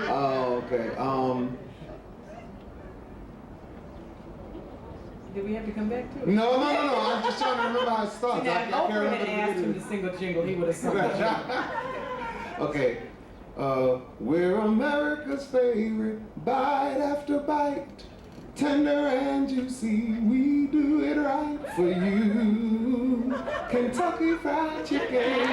Oh, okay. Did we have to come back to it? No. I'm just trying to remember how it starts. See, now, I if can't Oprah remember had the asked him beginning. to sing a jingle, he would have sung the jingle. Okay. We're America's favorite, bite after bite, tender and juicy, we do it right for you. Kentucky Fried Chicken.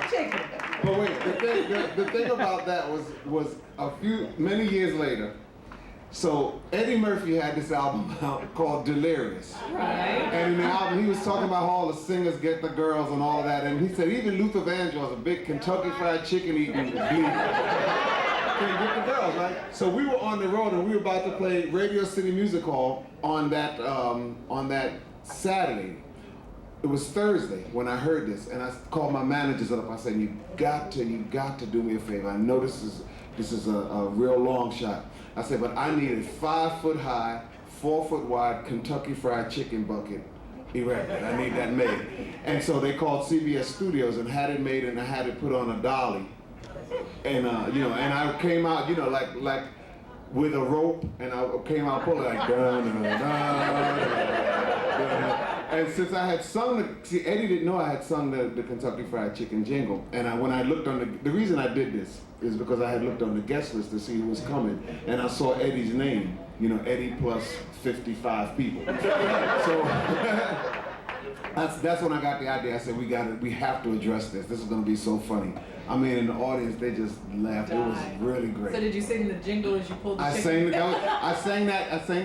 Chicken. But wait, the thing about that was many years later. So Eddie Murphy had this album out called Delirious. Right. And in the album he was talking about how all the singers get the girls and all of that. And he said even Luther Vandross, a big Kentucky Fried Chicken eating couldn't get the girls, right? So we were on the road and we were about to play Radio City Music Hall on that Saturday. It was Thursday when I heard this, and I called my managers up. I said, you got to do me a favor. I know this is a real long shot. I said, but I need a 5 foot high, 4 foot wide Kentucky Fried Chicken bucket erected. I need that made. And so they called CBS Studios and had it made, and I had it put on a dolly. And and I came out, like with a rope, and I came out pulling like dun, dun, dun, dun, dun. And since I had sung Eddie didn't know I had sung the Kentucky Fried Chicken jingle. And when I looked on the reason I did this is because I had looked on the guest list to see who was coming, and I saw Eddie's name, Eddie plus 55 people. So that's when I got the idea. I said, we have to address this. This is gonna be so funny. I mean, in the audience, they just laughed. It was really great. So did you sing the jingle as you pulled the chicken? I sang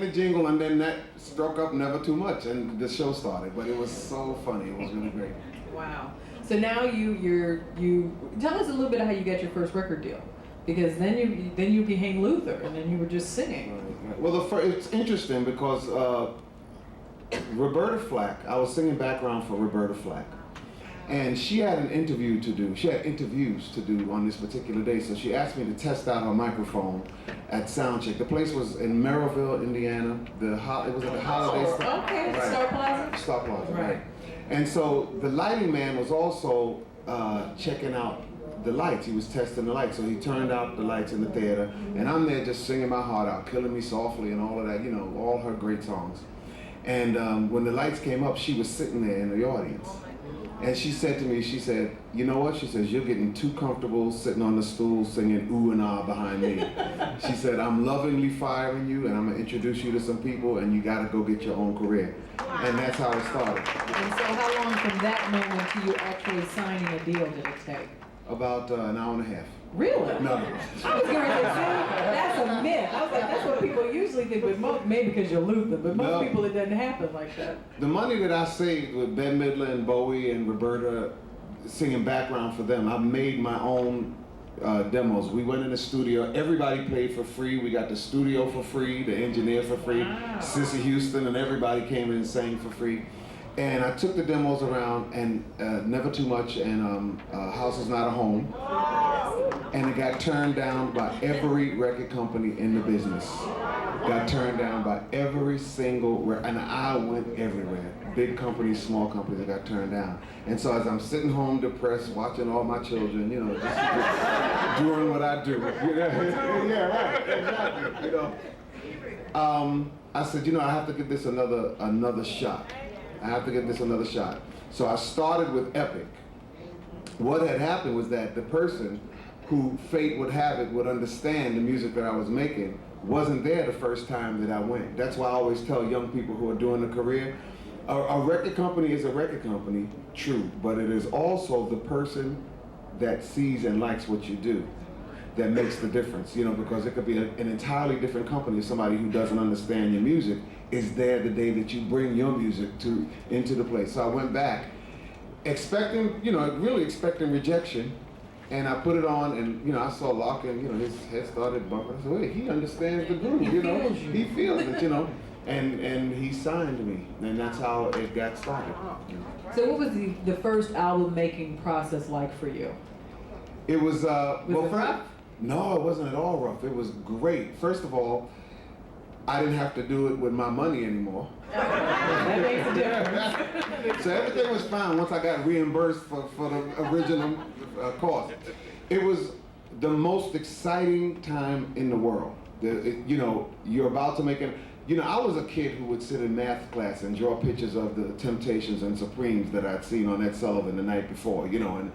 the jingle, and then that struck up Never Too Much, and the show started. But it was so funny. It was really great. Wow. So now you tell us a little bit of how you got your first record deal, because then you became Luther, and then you were just singing. Right. Well, it's interesting because Roberta Flack. I was singing background for Roberta Flack. And she had an interview to do. She had interviews to do on this particular day. So she asked me to test out her microphone at Soundcheck. The place was in Merrillville, Indiana. It was at the Holiday Star. Okay, right. Star Plaza? Star Plaza, right. And so the lighting man was also checking out the lights. He was testing the lights. So he turned out the lights in the theater. And I'm there just singing my heart out, Killing Me Softly and all of that, all her great songs. And when the lights came up, she was sitting there in the audience. And she said to me, she said, you know what? She says, you're getting too comfortable sitting on the stool singing ooh and ah behind me. She said, I'm lovingly firing you, and I'm going to introduce you to some people, and you got to go get your own career. And that's how it started. And so how long from that moment to you actually signing a deal did it take? About an hour and a half. Really? No. I was going to say, that's a myth. I was like, that's what people usually think, but maybe because you're Luther, but most people it doesn't happen like that. The money that I saved with Ben Midler and Bowie and Roberta singing background for them, I made my own demos. We went in the studio, everybody paid for free. We got the studio for free, the engineer for free, Sissy Houston and everybody came in and sang for free. And I took the demos around, and Never Too Much and House Is Not a Home. And it got turned down by every record company in the business. Got turned down by every single and I went everywhere. Big companies, small companies, that got turned down. And so as I'm sitting home depressed, watching all my children, just doing what I do. Yeah, right, exactly. I said, I have to give this another shot. I have to give this another shot. So I started with Epic. What had happened was that the person who fate would have it would understand the music that I was making wasn't there the first time that I went. That's why I always tell young people who are doing a career, a record company is a record company, true, but it is also the person that sees and likes what you do that makes the difference, because it could be an entirely different company. Somebody who doesn't understand your music is there the day that you bring your music into the place. So I went back expecting, really expecting rejection, and I put it on, and I saw Locke, and his head started bumping. I said, wait, he understands the groove, he feels it, and he signed me, and that's how it got started. So what was the first album making process like for you? It was, was it rough? No, it wasn't at all rough. It was great. First of all, I didn't have to do it with my money anymore. That makes a difference. So everything was fine once I got reimbursed for the original cost. It was the most exciting time in the world. You know, you're about to make it. You know, I was a kid who would sit in math class and draw pictures of the Temptations and Supremes that I'd seen on Ed Sullivan the night before, you know,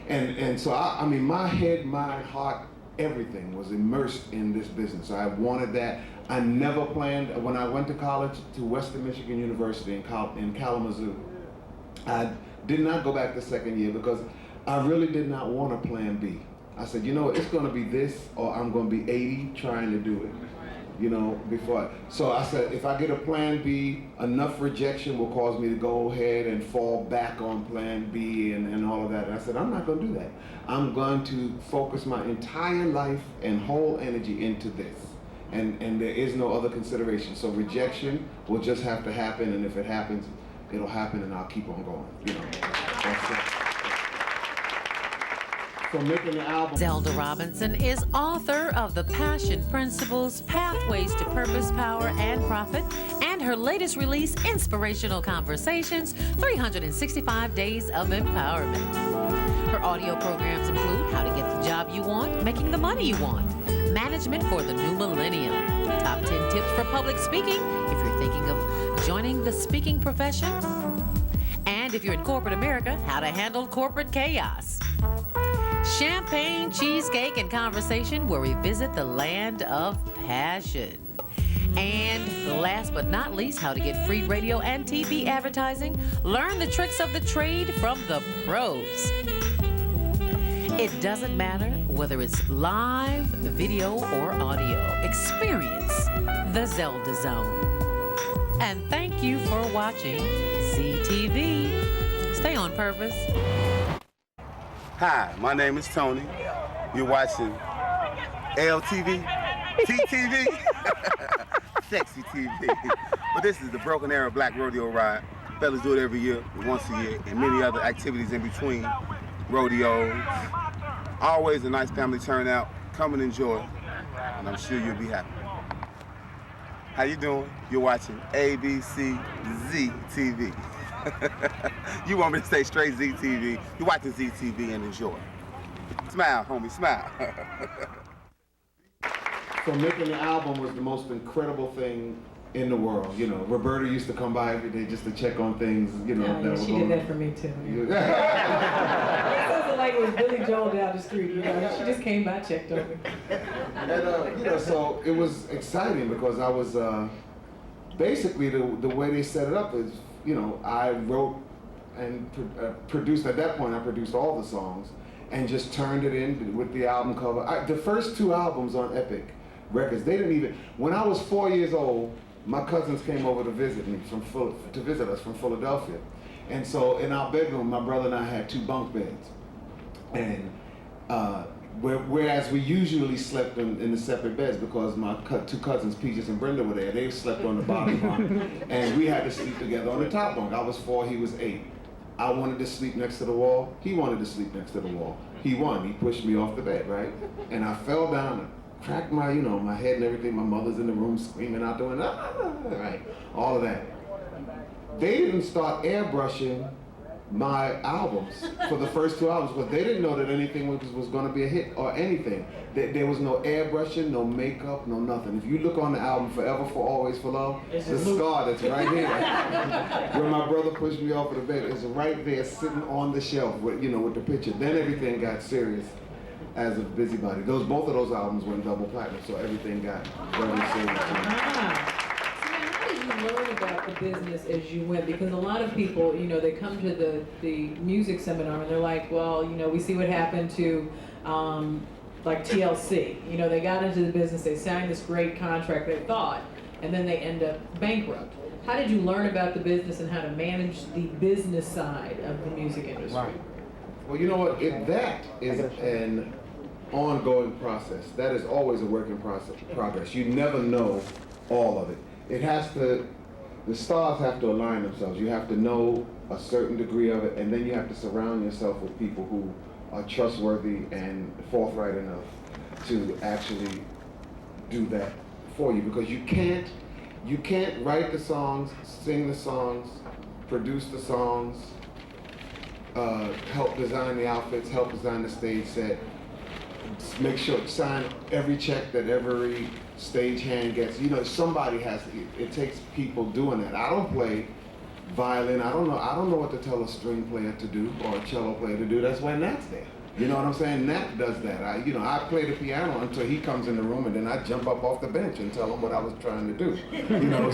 and so I mean, my head, my heart, everything was immersed in this business. I wanted that. I never planned, when I went to college, to Western Michigan University in Kalamazoo, I did not go back the second year because I really did not want a plan B. I said, you know, it's going to be this or I'm going to be 80 trying to do it, you know, before. So I said, if I get a plan B, enough rejection will cause me to go ahead and fall back on plan B and all of that. And I said, I'm not going to do that. I'm going to focus my entire life and whole energy into this. And there is no other consideration. So rejection will just have to happen, and if it happens, it'll happen, and I'll keep on going. You know, that's it. So making the album. Zelda Robinson is author of The Passion Principles, Pathways to Purpose, Power, and Profit, and her latest release, Inspirational Conversations, 365 Days of Empowerment. Her audio programs include How to Get the Job You Want, Making the Money You Want, Management for the New Millennium, Top 10 Tips for Public Speaking if you're thinking of joining the speaking profession, and if you're in corporate America, How to Handle Corporate Chaos. Champagne, cheesecake, and conversation where we visit the land of passion. And last but not least, how to get free radio and TV advertising. Learn the tricks of the trade from the pros. It doesn't matter whether it's live, video, or audio. Experience the Zelda Zone. And thank you for watching ZTV. Stay on purpose. Hi, my name is Tony. You're watching LTV, TTV, Sexy TV. But this is the Broken Arrow Black Rodeo Ride. Fellas do it every year, once a year, and many other activities in between. Rodeos. Always a nice family turnout. Come and enjoy, and I'm sure you'll be happy. How you doing? You're watching ABCZ TV. You want me to stay straight ZTV? You're watching ZTV and enjoy. Smile, homie, smile. So making the album was the most incredible thing in the world. You know, Roberta used to come by every day just to check on things, you know. Yeah, she did that for me too. It sounded like it was Billy Joel down the street, you know. She just came by, checked on me. And, you know, so it was exciting because I was, basically the way they set it up is, you know, I wrote and produced, at that point I produced all the songs and just turned it in with the album cover. The first two albums on Epic Records, they didn't even, when I was 4 years old, my cousins came over to visit me to visit us from Philadelphia. And so in our bedroom, my brother and I had 2 bunk beds. And whereas we usually slept in the separate beds because my 2 cousins, Peaches and Brenda, were there. They slept on the bottom bunk, and we had to sleep together on the top bunk. I was 4, he was 8. I wanted to sleep next to the wall. He wanted to sleep next to the wall. He won. He pushed me off the bed, right? And I fell down and cracked my, you know, my head and everything. My mother's in the room screaming out the window, right? All of that. They didn't start airbrushing my albums for the first 2 albums because they didn't know that anything was going to be a hit or anything. There was no airbrushing, no makeup, no nothing. If you look on the album Forever, For Always, For Love, the scar that's right here where my brother pushed me off of the bed is right there sitting on the shelf with, you know, with the picture. Then everything got serious as a busybody. Both of those albums went double platinum, so everything got very serious. How did you learn about the business as you went? Because a lot of people, you know, they come to the music seminar and they're like, well, you know, we see what happened to like TLC. You know, they got into the business, they signed this great contract, they thought, and then they end up bankrupt. How did you learn about the business and how to manage the business side of the music industry? Right. Well, you know what? That is an ongoing process. That is always a work in progress. You never know all of it. The stars have to align themselves. You have to know a certain degree of it, and then you have to surround yourself with people who are trustworthy and forthright enough to actually do that for you. Because you can't write the songs, sing the songs, produce the songs, help design the outfits, help design the stage set, make sure, sign every check that every stagehand gets. You know, somebody has, it takes people doing that. I don't play violin, I don't know what to tell a string player to do or a cello player to do. That's why Nat's there. You know what I'm saying? Nat does that. I play the piano until he comes in the room, and then I jump up off the bench and tell him what I was trying to do. You know,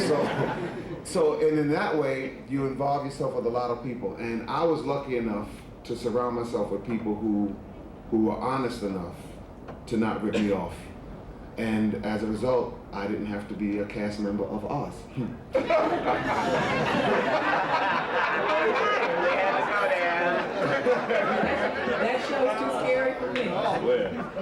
so and in that way, you involve yourself with a lot of people. And I was lucky enough to surround myself with people who were honest enough to not rip me off. And as a result, I didn't have to be a cast member of Oz. That show's too scary for me.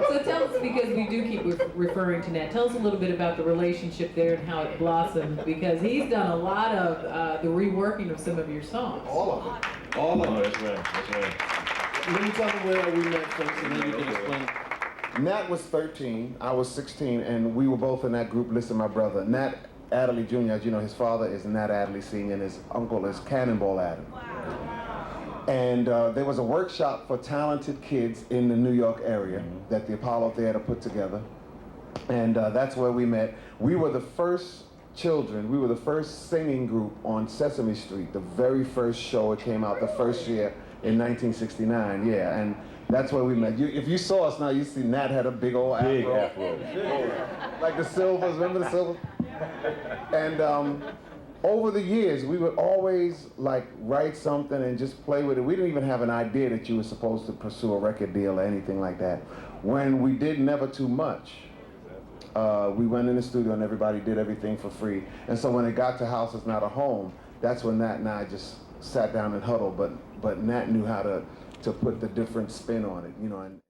So tell us, because we do keep referring to Nat, tell us a little bit about the relationship there and how it blossomed, because he's done a lot of the reworking of some of your songs. All of it. All of it. That's right. Let me tell you where we met first, and then you can explain. Nat was 13, I was 16, and we were both in that group, Listen My Brother. Nat Adderley Jr., as you know, his father is Nat Adderley Sr., and his uncle is Cannonball Adderley. And there was a workshop for talented kids in the New York area that the Apollo Theater put together. And that's where we met. We were the first children, we were the first singing group on Sesame Street, the very first show. It came out the first year in 1969, yeah. And that's where we met. If you saw us now, you see Nat had a big old afro. Big afro. Like the Silvers, remember the Silvers? And over the years, we would always like write something and just play with it. We didn't even have an idea that you were supposed to pursue a record deal or anything like that. When we did Never Too Much, we went in the studio and everybody did everything for free. And so when it got to House Is Not a Home, that's when Nat and I just sat down and huddled. But Nat knew how to put the different spin on it, you know. And